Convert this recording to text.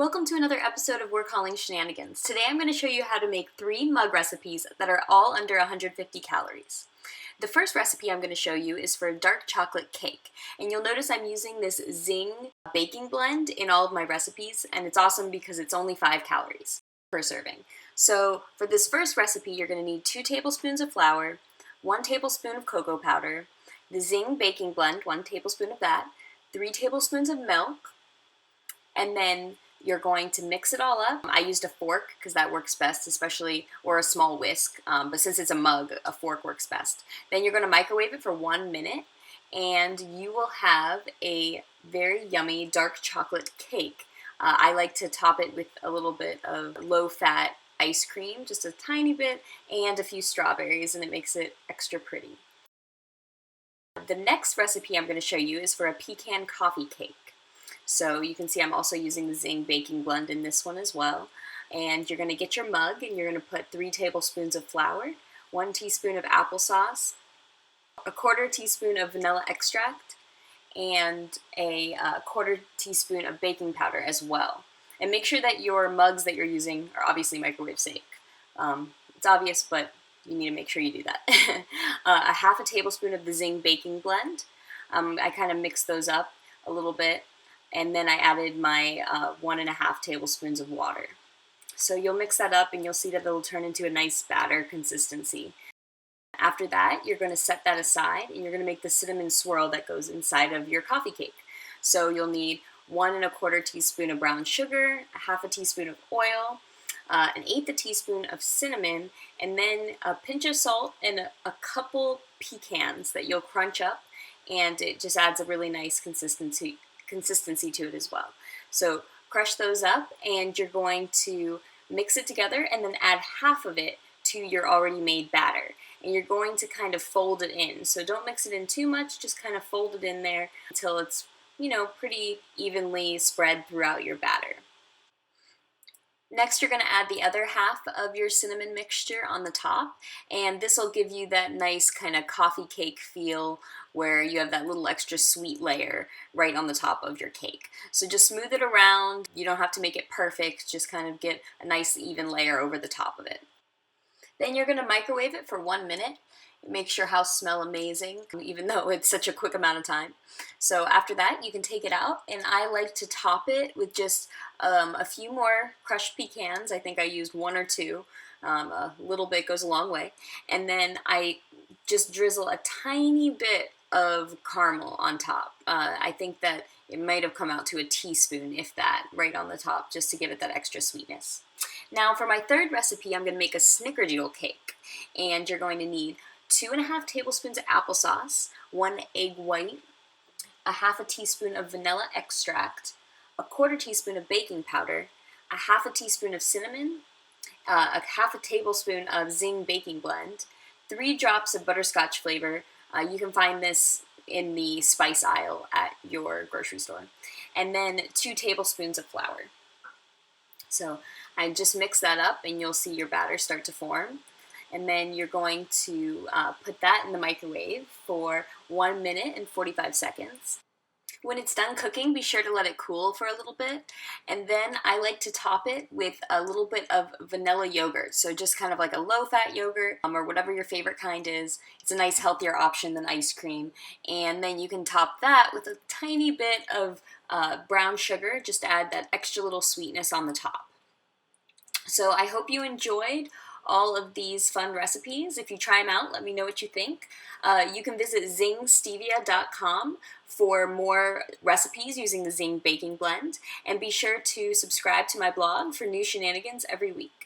Welcome to another episode of We're Calling Shenanigans. Today I'm going to show you how to make 3 mug recipes that are all under 150 calories. The first recipe I'm going to show you is for a dark chocolate cake, and you'll notice I'm using this ZING baking blend in all of my recipes, and it's awesome because it's only 5 calories per serving. So for this first recipe, you're going to need 2 tablespoons of flour, 1 tablespoon of cocoa powder, the ZING baking blend, 1 tablespoon of that, 3 tablespoons of milk, and then you're going to mix it all up. I used a fork because that works best, especially, or a small whisk, but since it's a mug, a fork works best. Then you're going to microwave it for 1 minute, and you will have a very yummy dark chocolate cake. I like to top it with a little bit of low-fat ice cream, just a tiny bit, and a few strawberries, and it makes it extra pretty. The next recipe I'm going to show you is for a pecan coffee cake. So you can see I'm also using the ZING baking blend in this one as well. And you're going to get your mug and you're going to put 3 tablespoons of flour, 1 teaspoon of applesauce, a 1/4 teaspoon of vanilla extract, and a 1/4 teaspoon of baking powder as well. And make sure that your mugs that you're using are obviously microwave safe. It's obvious, but you need to make sure you do that. A 1/2 tablespoon of the ZING baking blend. I kind of mixed those up a little bit. And then I added my 1½ tablespoons of water. So you'll mix that up and you'll see that it'll turn into a nice batter consistency. After that, you're going to set that aside and you're going to make the cinnamon swirl that goes inside of your coffee cake. So you'll need 1 1/4 teaspoon of brown sugar, a 1/2 teaspoon of oil, an 1/8 teaspoon of cinnamon, and then a pinch of salt and a couple pecans that you'll crunch up, and it just adds a really nice consistency to it as well. So crush those up and you're going to mix it together and then add half of it to your already made batter. And you're going to kind of fold it in. So don't mix it in too much, just kind of fold it in there until it's, pretty evenly spread throughout your batter. Next, you're going to add the other half of your cinnamon mixture on the top, and this will give you that nice kind of coffee cake feel where you have that little extra sweet layer right on the top of your cake. So just smooth it around. You don't have to make it perfect, just kind of get a nice even layer over the top of it. Then you're going to microwave it for 1 minute. It makes your house smell amazing, even though it's such a quick amount of time. So after that, you can take it out, and I like to top it with just a few more crushed pecans. I think I used 1 or 2. A little bit goes a long way. And then I just drizzle a tiny bit of caramel on top. I think that it might have come out to a teaspoon, if that, right on the top, just to give it that extra sweetness. Now for my third recipe, I'm going to make a snickerdoodle cake, and you're going to need 2½ tablespoons of applesauce, 1 egg white, a 1/2 teaspoon of vanilla extract, a 1/4 teaspoon of baking powder, a 1/2 teaspoon of cinnamon, a 1/2 tablespoon of ZING baking blend, 3 drops of butterscotch flavor. You can find this in the spice aisle at your grocery store, and then 2 tablespoons of flour. So I just mix that up and you'll see your batter start to form. And then you're going to put that in the microwave for 1 minute and 45 seconds. When it's done cooking, be sure to let it cool for a little bit. And then I like to top it with a little bit of vanilla yogurt. So just kind of like a low-fat yogurt or whatever your favorite kind is. It's a nice healthier option than ice cream. And then you can top that with a tiny bit of brown sugar. Just add that extra little sweetness on the top. So I hope you enjoyed all of these fun recipes. If you try them out, let me know what you think. You can visit zingstevia.com for more recipes using the ZING baking blend, and be sure to subscribe to my blog for new shenanigans every week.